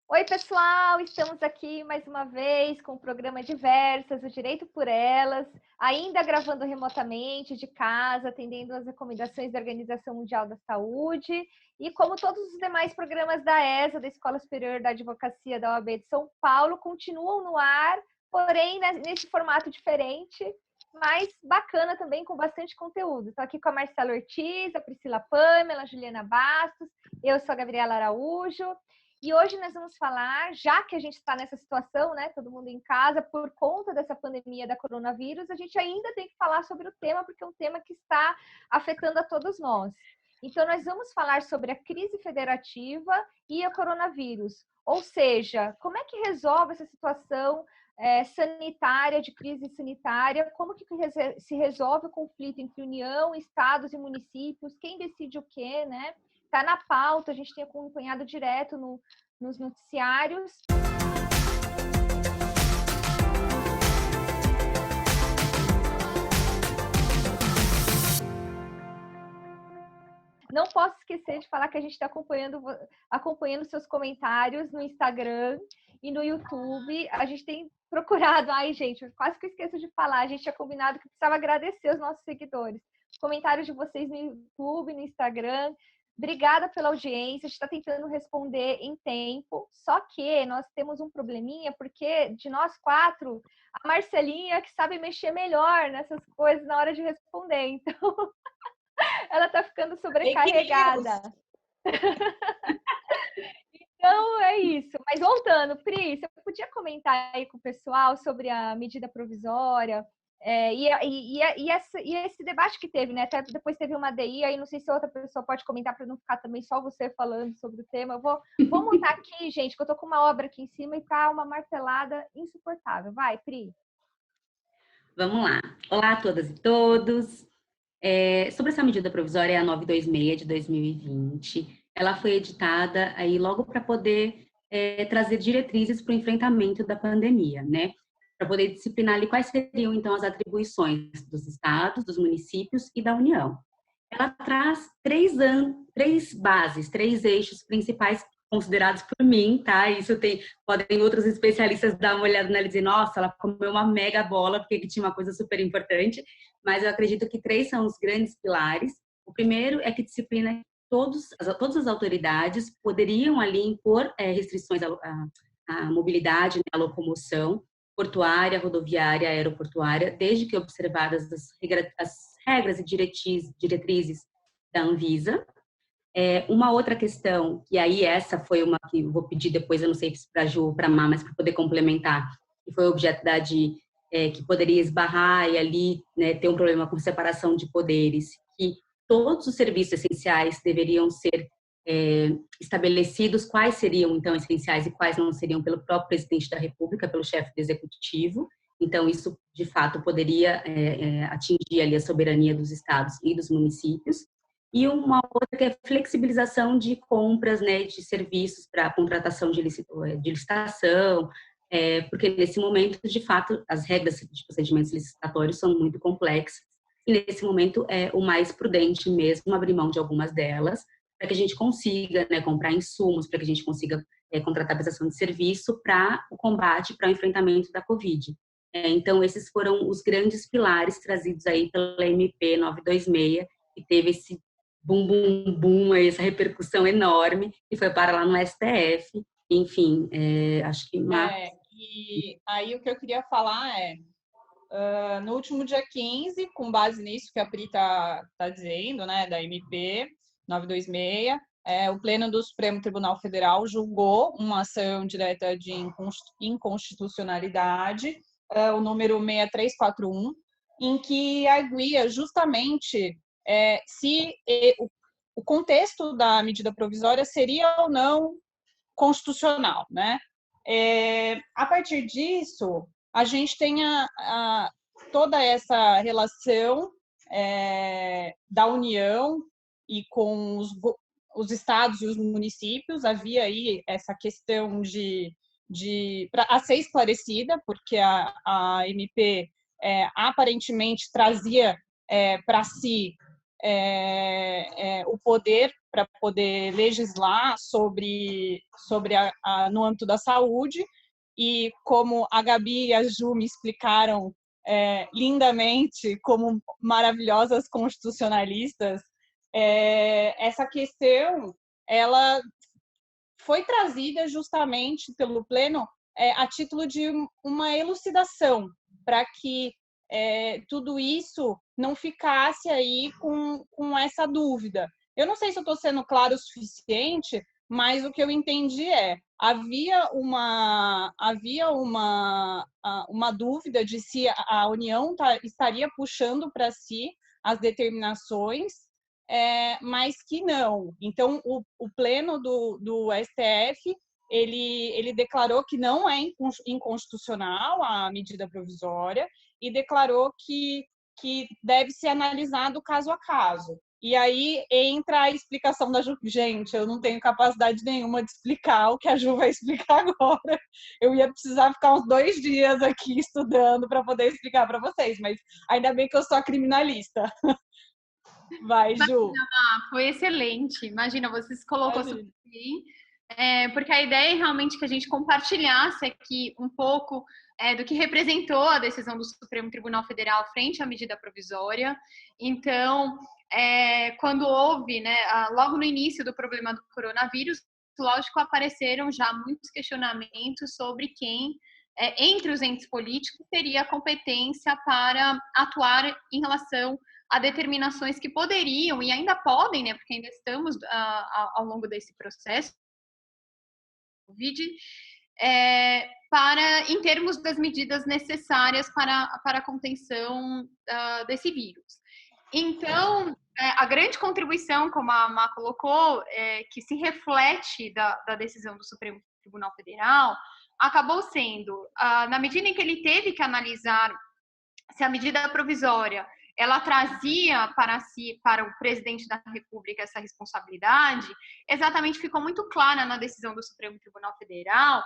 Oi, pessoal! Estamos aqui mais uma vez com o programa Diversas, o Direito por Elas, ainda gravando remotamente de casa, atendendo às recomendações da Organização Mundial da Saúde. E como todos os demais programas da ESA, da Escola Superior da Advocacia da OAB de São Paulo, continuam no ar, porém nesse formato diferente, mas bacana também, com bastante conteúdo. Estou aqui com a Marcela Ortiz, a Priscila Pâmela, a Juliana Bastos, eu sou a Gabriela Araújo. E hoje nós vamos falar, já que a gente está nessa situação, né, todo mundo em casa, por conta dessa pandemia da coronavírus, a gente ainda tem que falar sobre o tema, porque é um tema que está afetando a todos nós. Então, nós vamos falar sobre a crise federativa e o coronavírus. Ou seja, como é que resolve essa situação sanitária, de crise sanitária, como que se resolve o conflito entre União, estados e municípios, quem decide o quê, né? Está na pauta, a gente tem acompanhado direto nos noticiários. Não posso esquecer de falar que a gente está acompanhando seus comentários no Instagram e no YouTube. A gente tem procurado... Ai, gente, quase que eu esqueço de falar. A gente tinha combinado que precisava agradecer os nossos seguidores. Comentários de vocês no YouTube, no Instagram. Obrigada pela audiência, a gente está tentando responder em tempo, só que nós temos um probleminha, porque de nós quatro, a Marcelinha que sabe mexer melhor nessas coisas na hora de responder, então ela está ficando sobrecarregada. Então é isso, mas voltando, Pri, você podia comentar aí com o pessoal sobre a medida provisória, e esse debate que teve, né? Até depois teve uma DI, aí não sei se outra pessoa pode comentar para não ficar também só você falando sobre o tema. Vou montar aqui, gente, que eu tô com uma obra aqui em cima e tá uma martelada insuportável. Vai, Pri. Vamos lá. Olá a todas e todos. Sobre essa medida provisória, a 926 de 2020, ela foi editada aí logo para poder trazer diretrizes para o enfrentamento da pandemia, né? Para poder disciplinar ali quais seriam, então, as atribuições dos estados, dos municípios e da União. Ela traz três bases, três eixos principais considerados por mim, tá? Isso podem outros especialistas dar uma olhada nela e dizer, nossa, ela comeu uma mega bola porque que tinha uma coisa super importante, mas eu acredito que três são os grandes pilares. O primeiro é que disciplina todas as autoridades poderiam ali impor restrições à mobilidade, né, à locomoção portuária, rodoviária, aeroportuária, desde que observadas as regras e diretrizes da Anvisa. Uma outra questão, e aí essa foi uma que eu vou pedir depois, eu não sei se para a Ju ou para a Má, mas para poder complementar, que foi objeto da que poderia esbarrar e ali, né, ter um problema com separação de poderes, que todos os serviços essenciais deveriam ser estabelecidos, quais seriam, então, essenciais e quais não seriam pelo próprio presidente da República, pelo chefe do executivo. Então, isso, de fato, poderia atingir ali a soberania dos estados e dos municípios. E uma outra que é flexibilização de compras, né, de serviços para contratação de licitação, porque nesse momento, de fato, as regras de procedimentos licitatórios são muito complexas, e nesse momento é o mais prudente mesmo abrir mão de algumas delas, para que a gente consiga, né, comprar insumos, para que a gente consiga contratar prestação de serviço para o combate, para o enfrentamento da Covid. Então, esses foram os grandes pilares trazidos aí pela MP 926, que teve esse bum, bum, bum, essa repercussão enorme, e foi para lá no STF. Enfim, acho que... E aí o que eu queria falar no último dia 15, com base nisso que a Pri tá dizendo, né, da MP 926, o Pleno do Supremo Tribunal Federal julgou uma ação direta de inconstitucionalidade, o número 6341, em que arguía justamente se o contexto da medida provisória seria ou não constitucional, né? A partir disso, a gente tem toda essa relação da União e com os estados e os municípios. Havia aí essa questão a ser esclarecida, porque a MP aparentemente trazia para si o poder para poder legislar no âmbito da saúde, e como a Gabi e a Ju me explicaram lindamente, como maravilhosas constitucionalistas, essa questão ela foi trazida justamente pelo Pleno a título de uma elucidação, para que tudo isso não ficasse aí com essa dúvida. Eu não sei se eu estou sendo claro o suficiente, mas o que eu entendi havia uma dúvida de se a União estaria puxando para si as determinações, mas que não. Então, o Pleno do STF, ele declarou que não é inconstitucional a medida provisória e declarou que deve ser analisado caso a caso. E aí entra a explicação da Ju. Gente, eu não tenho capacidade nenhuma de explicar o que a Ju vai explicar agora. Eu ia precisar ficar uns 2 dias aqui estudando para poder explicar para vocês, mas ainda bem que eu sou a criminalista. Vai, Ju. Foi excelente. Imagina, você se colocou super bem. Porque a ideia é realmente que a gente compartilhasse aqui um pouco do que representou a decisão do Supremo Tribunal Federal frente à medida provisória. Então, quando houve, né, logo no início do problema do coronavírus, lógico, apareceram já muitos questionamentos sobre quem, entre os entes políticos, teria competência para atuar em relação a determinações que poderiam e ainda podem, né, porque ainda estamos ao longo desse processo, Covid, em termos das medidas necessárias para a contenção desse vírus. Então, a grande contribuição, como a Má colocou, que se reflete da decisão do Supremo Tribunal Federal, acabou sendo, na medida em que ele teve que analisar se a medida provisória ela trazia para o presidente da República essa responsabilidade, exatamente ficou muito clara na decisão do Supremo Tribunal Federal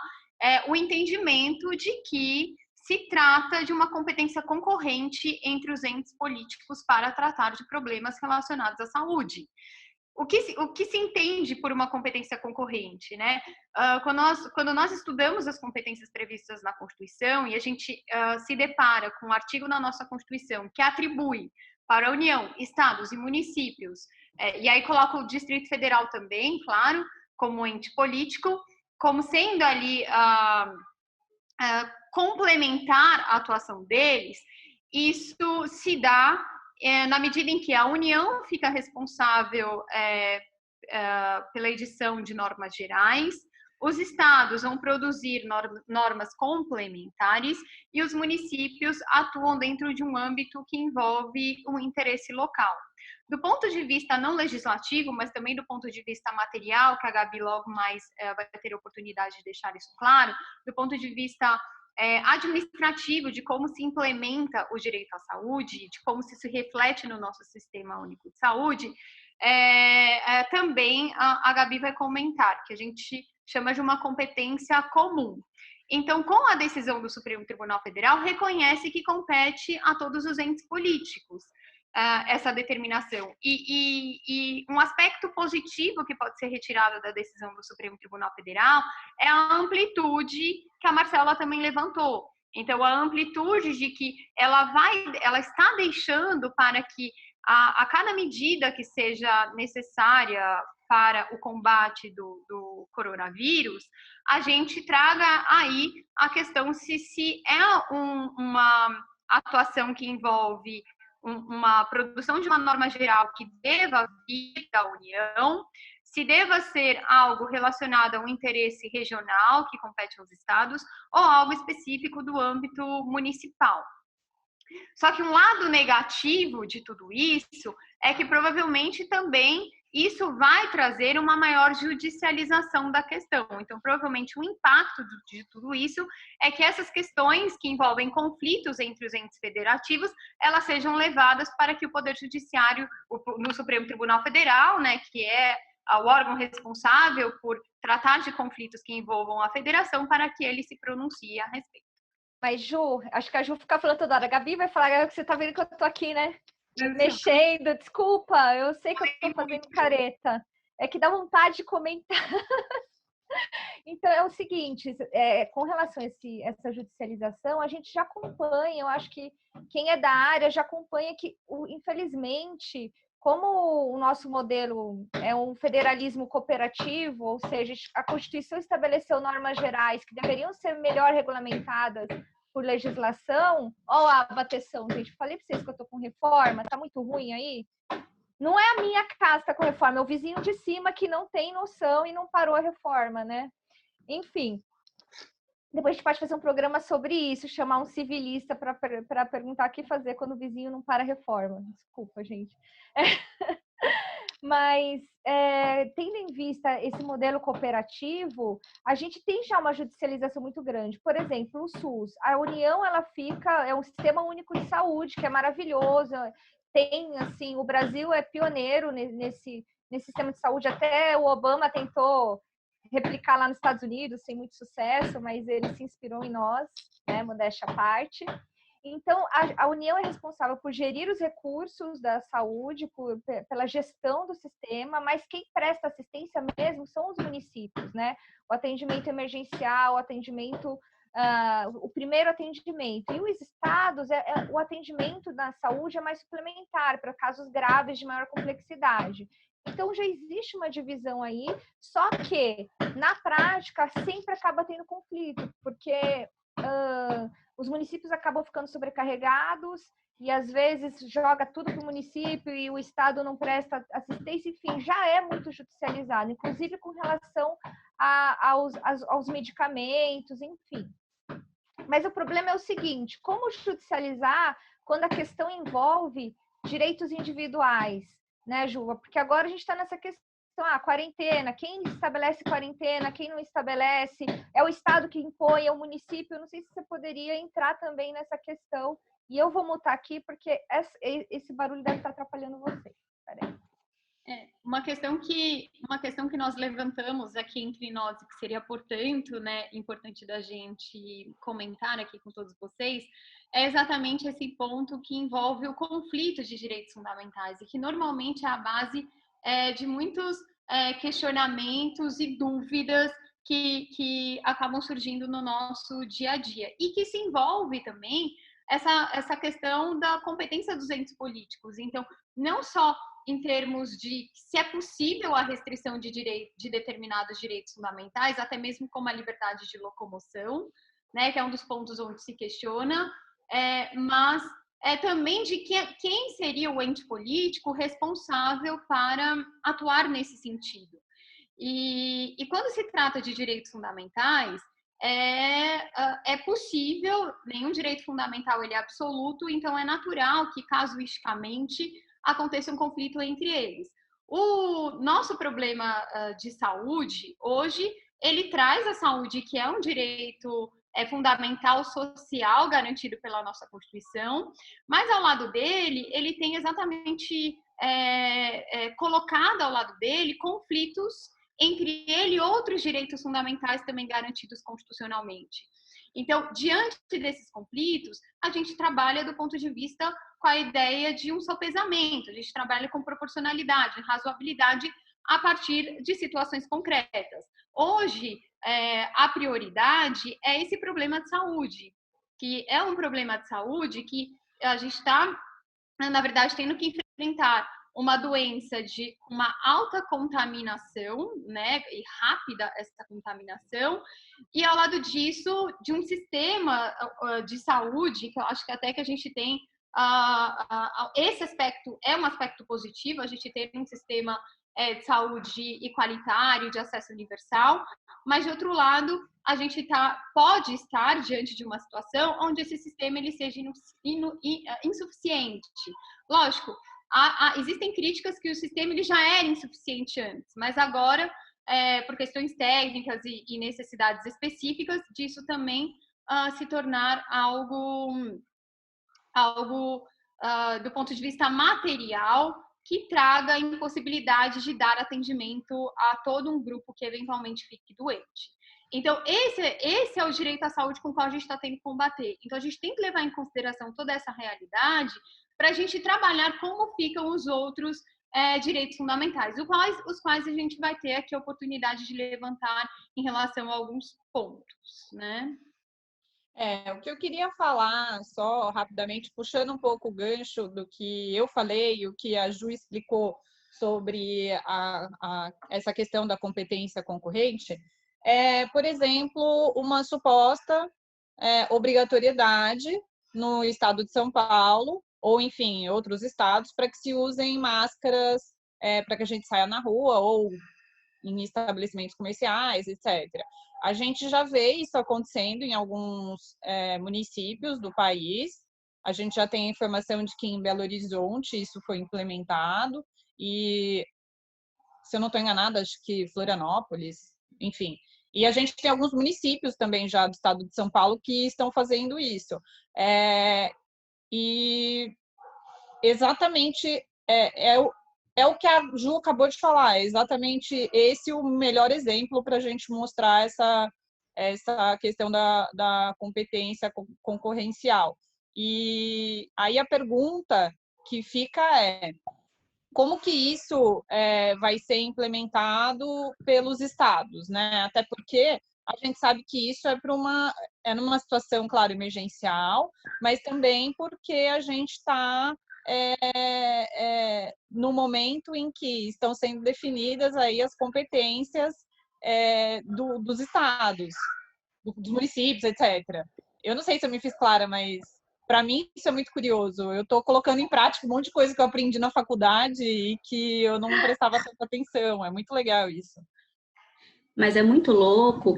o entendimento de que se trata de uma competência concorrente entre os entes políticos para tratar de problemas relacionados à saúde. O que se entende por uma competência concorrente, né? Quando nós estudamos as competências previstas na Constituição e a gente se depara com um artigo na nossa Constituição que atribui para a União, estados e municípios, e aí coloca o Distrito Federal também, claro, como ente político, como sendo ali complementar a atuação deles, isso se dá na medida em que a União fica responsável pela edição de normas gerais, os estados vão produzir normas complementares e os municípios atuam dentro de um âmbito que envolve um interesse local. Do ponto de vista não legislativo, mas também do ponto de vista material, que a Gabi logo mais vai ter a oportunidade de deixar isso claro, do ponto de vista administrativo, de como se implementa o direito à saúde, de como se reflete no nosso sistema único de saúde, também a Gabi vai comentar, que a gente chama de uma competência comum. Então, com a decisão do Supremo Tribunal Federal, reconhece que compete a todos os entes políticos essa determinação. E um aspecto positivo que pode ser retirado da decisão do Supremo Tribunal Federal é a amplitude que a Marcela também levantou. Então, a amplitude de que ela está deixando para que a cada medida que seja necessária para o combate do coronavírus, a gente traga aí a questão se é uma atuação que envolve uma produção de uma norma geral que deva vir da União, se deva ser algo relacionado a um interesse regional que compete aos estados ou algo específico do âmbito municipal. Só que um lado negativo de tudo isso é que provavelmente também isso vai trazer uma maior judicialização da questão. Então, provavelmente, o impacto de tudo isso é que essas questões que envolvem conflitos entre os entes federativos, elas sejam levadas para que o Poder Judiciário, no Supremo Tribunal Federal, né, que é o órgão responsável por tratar de conflitos que envolvam a federação, para que ele se pronuncie a respeito. Mas, Ju, acho que a Ju fica falando toda hora. A Gabi vai falar que você tá vendo que eu tô aqui, né? mexendo. Desculpa, eu sei que eu estou fazendo careta. É que dá vontade de comentar. Então, é o seguinte, com relação a essa judicialização, a gente já acompanha, eu acho que quem é da área já acompanha que, infelizmente, como o nosso modelo é um federalismo cooperativo, ou seja, a Constituição estabeleceu normas gerais que deveriam ser melhor regulamentadas por legislação. Ó, a bateção, gente, falei para vocês que eu estou com reforma, tá muito ruim aí? Não é a minha casa que tá com reforma, é o vizinho de cima que não tem noção e não parou a reforma, né? Enfim, depois a gente pode fazer um programa sobre isso, chamar um civilista para perguntar o que fazer quando o vizinho não para a reforma. Desculpa, gente. Mas, tendo em vista esse modelo cooperativo, a gente tem já uma judicialização muito grande. Por exemplo, o SUS. A União, ela é um sistema único de saúde, que é maravilhoso. Tem, assim, o Brasil é pioneiro nesse sistema de saúde. Até o Obama tentou replicar lá nos Estados Unidos, sem muito sucesso, mas ele se inspirou em nós, né, modéstia à parte. Então, a União é responsável por gerir os recursos da saúde, pela gestão do sistema, mas quem presta assistência mesmo são os municípios, né? O atendimento emergencial, o primeiro atendimento. E os estados, o atendimento da saúde é mais suplementar, para casos graves de maior complexidade. Então, já existe uma divisão aí, só que, na prática, sempre acaba tendo conflito, porque os municípios acabam ficando sobrecarregados e, às vezes, joga tudo para o município e o Estado não presta assistência. Enfim, já é muito judicializado, inclusive com relação aos medicamentos, enfim. Mas o problema é o seguinte, como judicializar quando a questão envolve direitos individuais, né, Juva? Porque agora a gente está nessa questão, quarentena, quem estabelece quarentena, quem não estabelece, é o Estado que impõe, é o município. Eu não sei se você poderia entrar também nessa questão. E eu vou mutar aqui, porque esse barulho deve estar atrapalhando você. Peraí. Uma questão que nós levantamos aqui entre nós, e que seria, portanto, né, importante da gente comentar aqui com todos vocês, é exatamente esse ponto que envolve o conflito de direitos fundamentais e que normalmente é a base de muitos questionamentos e dúvidas que acabam surgindo no nosso dia a dia e que se envolve também essa questão da competência dos entes políticos. Então, não só em termos de se é possível a restrição de determinados direitos fundamentais, até mesmo como a liberdade de locomoção, né, que é um dos pontos onde se questiona, mas também de quem seria o ente político responsável para atuar nesse sentido. E quando se trata de direitos fundamentais, é possível, nenhum direito fundamental ele é absoluto, então é natural que, casuisticamente, aconteça um conflito entre eles. O nosso problema de saúde, hoje, ele traz a saúde, que é um direito fundamental social garantido pela nossa Constituição, mas ao lado dele, ele tem exatamente colocado ao lado dele conflitos entre ele e outros direitos fundamentais também garantidos constitucionalmente. Então, diante desses conflitos, a gente trabalha do ponto de vista com a ideia de um sopesamento, a gente trabalha com proporcionalidade, razoabilidade a partir de situações concretas. Hoje, a prioridade é esse problema de saúde, que é um problema de saúde que a gente está, na verdade, tendo que enfrentar uma doença de uma alta contaminação, né, e rápida essa contaminação, e ao lado disso, de um sistema de saúde, que eu acho que até que a gente tem, esse aspecto é um aspecto positivo, a gente tem um sistema de saúde igualitário, de acesso universal, mas, de outro lado, a gente pode estar diante de uma situação onde esse sistema ele seja insuficiente. Lógico, existem críticas que o sistema ele já era insuficiente antes, mas agora, por questões técnicas e necessidades específicas, disso também se tornar algo do ponto de vista material que traga a impossibilidade de dar atendimento a todo um grupo que eventualmente fique doente. Então, esse é o direito à saúde com o qual a gente está tendo que combater. Então, a gente tem que levar em consideração toda essa realidade para a gente trabalhar como ficam os outros direitos fundamentais, os quais a gente vai ter aqui a oportunidade de levantar em relação a alguns pontos, né? O que eu queria falar, só rapidamente, puxando um pouco o gancho do que eu falei, o que a Ju explicou sobre essa questão da competência concorrente, por exemplo, uma suposta obrigatoriedade no estado de São Paulo, ou enfim, outros estados, para que se usem máscaras para que a gente saia na rua ou em estabelecimentos comerciais, etc. A gente já vê isso acontecendo em alguns municípios do país. A gente já tem informação de que em Belo Horizonte isso foi implementado e, se eu não estou enganada, acho que Florianópolis, enfim. E a gente tem alguns municípios também já do estado de São Paulo que estão fazendo isso. E exatamente é o que a Ju acabou de falar, é exatamente esse o melhor exemplo para a gente mostrar essa questão da competência concorrencial. E aí a pergunta que fica é: como que isso vai ser implementado pelos estados, né? Até porque a gente sabe que isso numa situação, claro, emergencial, mas também porque a gente está no momento em que estão sendo definidas aí as competências dos estados, dos municípios, etc. Eu não sei se eu me fiz clara, mas para mim isso é muito curioso. Eu estou colocando em prática um monte de coisa que eu aprendi na faculdade e que eu não prestava tanta atenção. É muito legal isso. Mas é muito louco,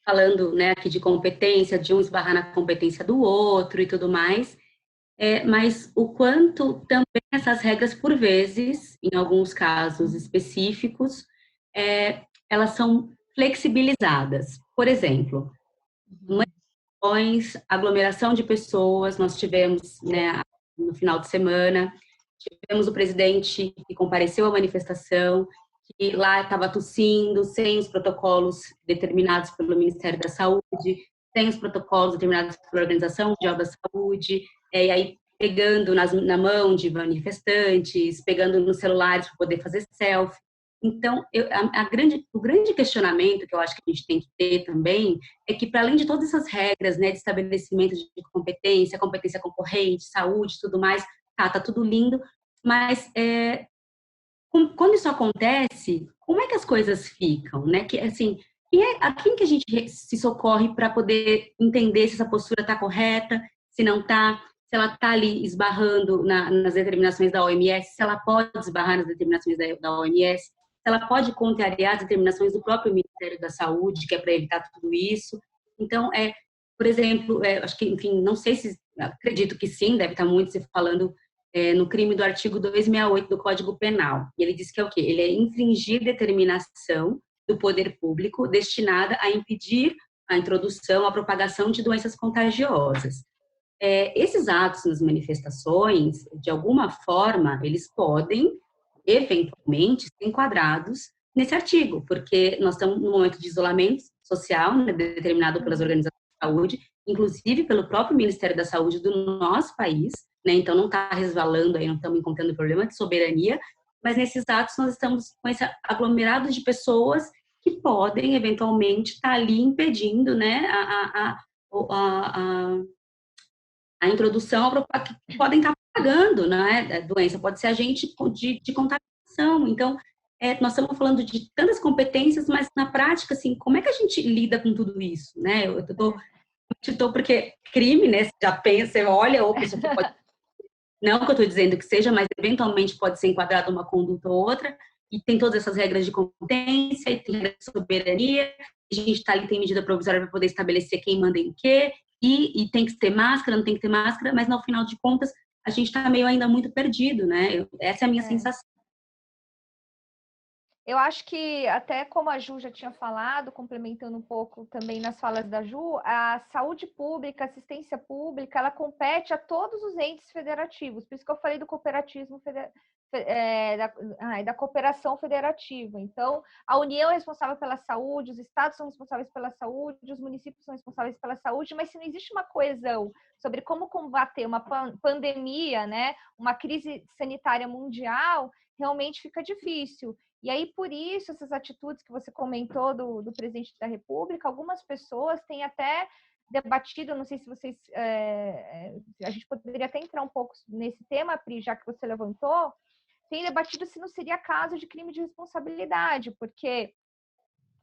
falando, né, aqui de competência, de um esbarrar na competência do outro e tudo mais, mas o quanto também essas regras, por vezes, em alguns casos específicos, elas são flexibilizadas. Por exemplo, aglomeração de pessoas, nós tivemos, né, no final de semana, tivemos o presidente que compareceu à manifestação, que lá estava tossindo, sem os protocolos determinados pelo Ministério da Saúde, sem os protocolos determinados pela Organização Mundial da Saúde, e aí pegando na mão de manifestantes, pegando nos celulares para poder fazer selfie. Então, o grande questionamento que eu acho que a gente tem que ter também é que, para além de todas essas regras, né, de estabelecimento de competência concorrente, saúde, tudo mais, tá tudo lindo, mas quando isso acontece, como é que as coisas ficam, né? Que, assim, a quem que a gente se socorre para poder entender se essa postura está correta, se não está, se ela está ali esbarrando nas determinações da OMS, se ela pode esbarrar nas determinações da OMS, se ela pode contrariar as determinações do próprio Ministério da Saúde, que é para evitar tudo isso. Então, por exemplo, acho que, enfim, não sei se, acredito que sim, deve estar muito se falando no crime do artigo 268 do Código Penal. E ele diz que é o quê? Ele é infringir determinação do poder público destinada a impedir a introdução, a propagação de doenças contagiosas. Esses atos nas manifestações, de alguma forma, eles podem, eventualmente, ser enquadrados nesse artigo, porque nós estamos num momento de isolamento social, né, determinado pelas organizações de saúde, inclusive pelo próprio Ministério da Saúde do nosso país, né, então não está resvalando aí, não estamos encontrando problema de soberania, mas nesses atos nós estamos com esse aglomerado de pessoas que podem, eventualmente, estar ali impedindo, né, a introdução, que podem estar propagando, né, a doença, pode ser agente de contaminação. Então, nós estamos falando de tantas competências, mas na prática, assim, como é que a gente lida com tudo isso, né? Eu estou porque crime, né? Você já pensa, você olha, ou a pessoa pode, não que eu estou dizendo que seja, mas eventualmente pode ser enquadrada uma conduta ou outra, e tem todas essas regras de competência, e tem regra de soberania, a gente está ali, tem medida provisória para poder estabelecer quem manda em quê, e tem que ter máscara, não tem que ter máscara, mas no final de contas a gente está meio ainda muito perdido, né? Essa é a minha sensação. Eu acho que, até como a Ju já tinha falado, complementando um pouco também nas falas da Ju, a saúde pública, a assistência pública, ela compete a todos os entes federativos. Por isso que eu falei do cooperativismo da cooperação federativa. Então, a União é responsável pela saúde, os estados são responsáveis pela saúde, os municípios são responsáveis pela saúde, mas se não existe uma coesão sobre como combater uma pandemia, né, uma crise sanitária mundial, realmente fica difícil. E aí, por isso, essas atitudes que você comentou do presidente da República, algumas pessoas têm até debatido, não sei se vocês... a gente poderia até entrar um pouco nesse tema, Pri, já que você levantou, tem debatido se não seria caso de crime de responsabilidade, porque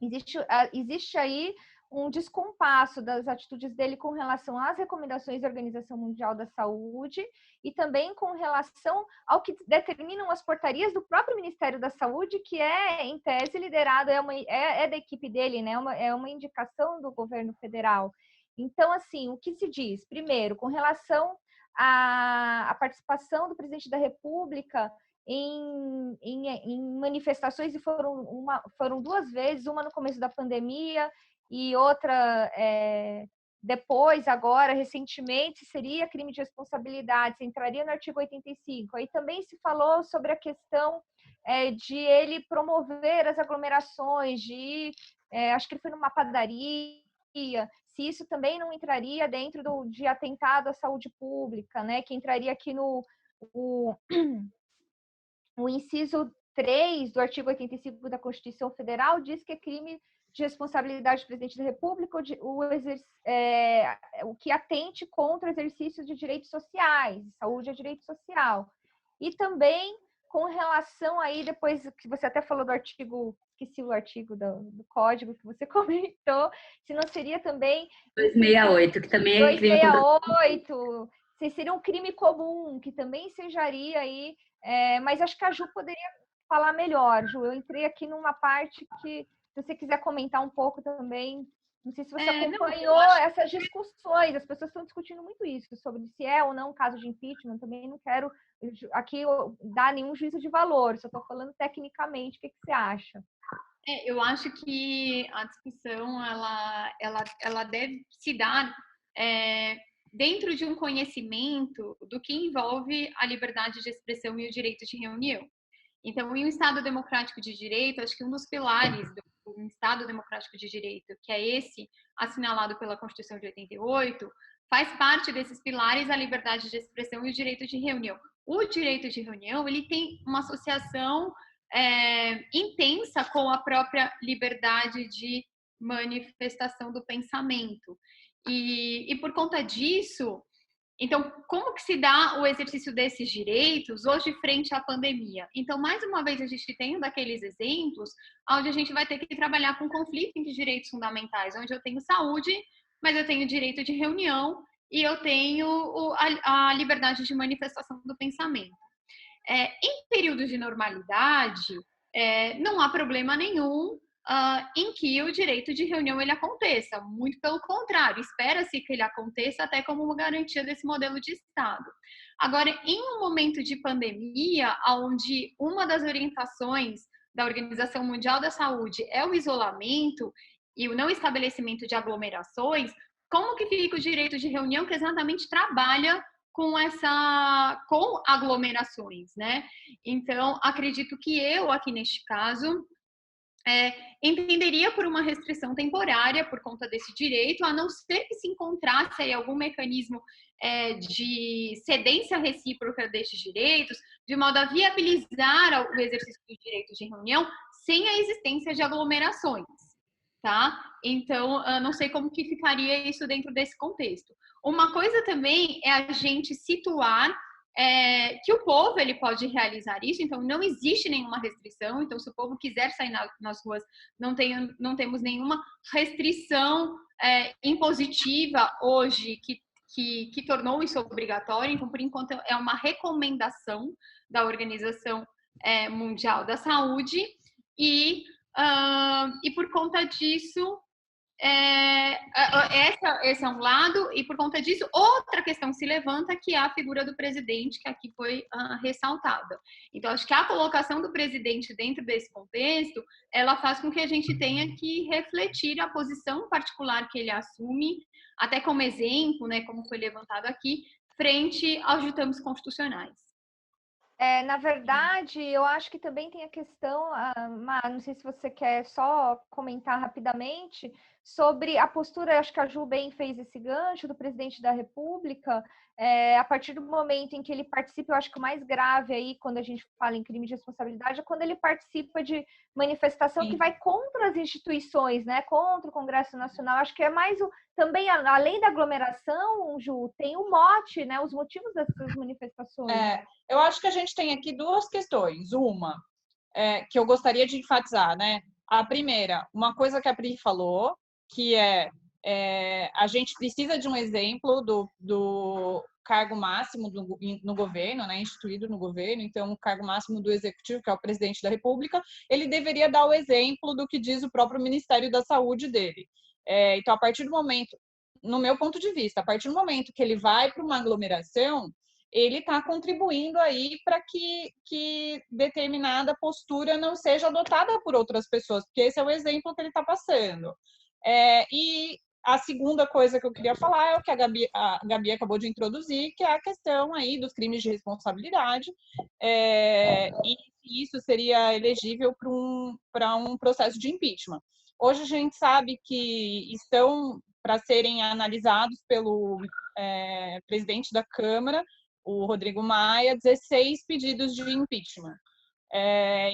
existe aí um descompasso das atitudes dele com relação às recomendações da Organização Mundial da Saúde e também com relação ao que determinam as portarias do próprio Ministério da Saúde, que é, em tese, liderado, é da equipe dele, né? É uma indicação do governo federal. Então, assim, o que se diz? Primeiro, com relação à participação do presidente da República em manifestações, e foram 2 vezes, uma no começo da pandemia e outra depois, agora, recentemente, seria crime de responsabilidade, se entraria no artigo 85. Aí também se falou sobre a questão de ele promover as aglomerações, acho que ele foi numa padaria, se isso também não entraria dentro de atentado à saúde pública, né? Que entraria aqui o inciso 3 do artigo 85 da Constituição Federal diz que é crime de responsabilidade do presidente da República o que atente contra o exercício de direitos sociais, saúde é direito social. E também com relação aí, depois que você até falou do artigo, esqueci o artigo do código que você comentou, se não seria também... 268, que também é crime contra... 268, se seria um crime comum, que também ensejaria aí... mas acho que a Ju poderia falar melhor, Ju. Eu entrei aqui numa parte que, se você quiser comentar um pouco também, não sei se você acompanhou essas discussões, as pessoas estão discutindo muito isso, sobre se é ou não um caso de impeachment. Também não quero aqui dar nenhum juízo de valor, só estou falando tecnicamente. O que você acha? Eu acho que a discussão ela deve se dar dentro de um conhecimento do que envolve a liberdade de expressão e o direito de reunião. Então, em um Estado democrático de direito, acho que um dos pilares do Estado democrático de direito, que é esse assinalado pela Constituição de 88, faz parte desses pilares a liberdade de expressão e o direito de reunião. O direito de reunião, ele tem uma associação intensa com a própria liberdade de manifestação do pensamento. E por conta disso, então, como que se dá o exercício desses direitos hoje frente à pandemia? Então, mais uma vez, a gente tem um daqueles exemplos onde a gente vai ter que trabalhar com conflito entre direitos fundamentais, onde eu tenho saúde, mas eu tenho direito de reunião e eu tenho a liberdade de manifestação do pensamento. Em períodos de normalidade, não há problema nenhum em que o direito de reunião ele aconteça. Muito pelo contrário, espera-se que ele aconteça até como uma garantia desse modelo de Estado. Agora, em um momento de pandemia, onde uma das orientações da Organização Mundial da Saúde é o isolamento e o não estabelecimento de aglomerações, como que fica o direito de reunião que exatamente trabalha com aglomerações, né? Então, acredito que eu, aqui neste caso, entenderia por uma restrição temporária por conta desse direito, a não ser que se encontrasse aí algum mecanismo de cedência recíproca destes direitos, de modo a viabilizar o exercício do direito de reunião sem a existência de aglomerações, tá? Então, não sei como que ficaria isso dentro desse contexto. Uma coisa também é a gente situar que o povo ele pode realizar isso, então não existe nenhuma restrição. Então, se o povo quiser sair nas ruas, não temos nenhuma restrição impositiva hoje que tornou isso obrigatório. Então, por enquanto, é uma recomendação da Organização Mundial da Saúde e por conta disso esse é um lado, e por conta disso, outra questão se levanta, que é a figura do presidente, que aqui foi ressaltada. Então, acho que a colocação do presidente dentro desse contexto, ela faz com que a gente tenha que refletir a posição particular que ele assume, até como exemplo, né, como foi levantado aqui, frente aos ditames constitucionais. Na verdade, eu acho que também tem a questão, não sei se você quer só comentar rapidamente, sobre a postura, acho que a Ju bem fez esse gancho, do presidente da República, a partir do momento em que ele participa, eu acho que o mais grave aí, quando a gente fala em crime de responsabilidade, é quando ele participa de manifestação que vai contra as instituições, né, contra o Congresso Nacional. Acho que é mais também, além da aglomeração, Ju, tem o mote, né, os motivos dessas manifestações. Eu acho que a gente tem aqui duas questões. Uma, que eu gostaria de enfatizar, né? A primeira, uma coisa que a Pri falou, que a gente precisa de um exemplo do cargo máximo no governo, né, instituído no governo. Então, o cargo máximo do executivo, que é o presidente da República, ele deveria dar o exemplo do que diz o próprio Ministério da Saúde dele. Então, a partir do momento, no meu ponto de vista, a partir do momento que ele vai para uma aglomeração, ele está contribuindo aí para que determinada postura não seja adotada por outras pessoas, porque esse é o exemplo que ele está passando. E a segunda coisa que eu queria falar é o que a Gabi acabou de introduzir, que é a questão aí dos crimes de responsabilidade, e isso seria elegível para um processo de impeachment. Hoje a gente sabe que estão para serem analisados pelo presidente da Câmara, o Rodrigo Maia, 16 pedidos de impeachment.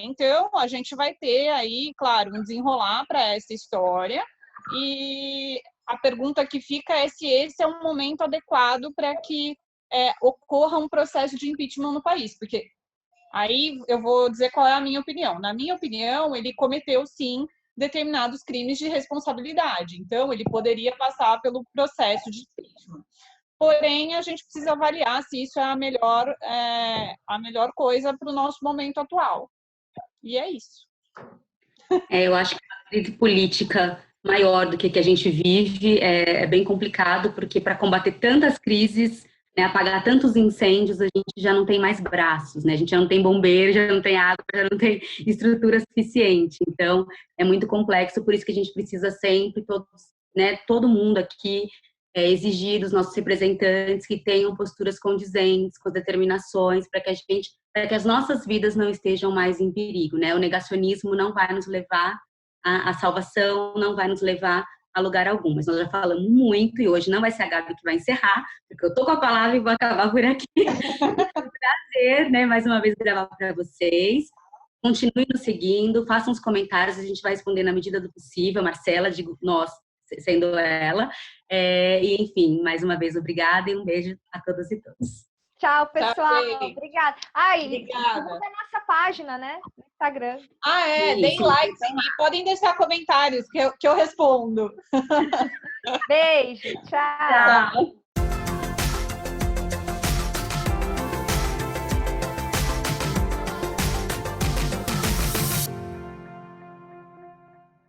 Então, a gente vai ter aí, claro, um desenrolar para essa história, e a pergunta que fica é se esse é um momento adequado para que ocorra um processo de impeachment no país, porque aí eu vou dizer qual é a minha opinião. Na minha opinião, ele cometeu, sim, determinados crimes de responsabilidade, então ele poderia passar pelo processo de impeachment. Porém, a gente precisa avaliar se isso é a melhor coisa para o nosso momento atual. E é isso. Eu acho que a crise política maior do que a gente vive é bem complicado, porque para combater tantas crises, né, apagar tantos incêndios, a gente já não tem mais braços, né? A gente já não tem bombeiro, já não tem água, já não tem estrutura suficiente. Então, é muito complexo, por isso que a gente precisa sempre, todo mundo aqui, exigir dos nossos representantes que tenham posturas condizentes com as determinações para que as nossas vidas não estejam mais em perigo, né? O negacionismo não vai nos levar à salvação, não vai nos levar a lugar algum. Mas nós já falamos muito e hoje não vai ser a Gabi que vai encerrar, porque eu tô com a palavra e vou acabar por aqui. É um prazer, né? Mais uma vez gravar para vocês. Continuem nos seguindo, façam os comentários, a gente vai responder na medida do possível. Marcela, digo nós, sendo ela. E, enfim, mais uma vez, obrigada e um beijo a todas e todos. Tchau, pessoal. Obrigada. Obrigada. Divulga a nossa página, né? No Instagram. Deem likes e podem deixar comentários que eu respondo. Beijo. Tchau.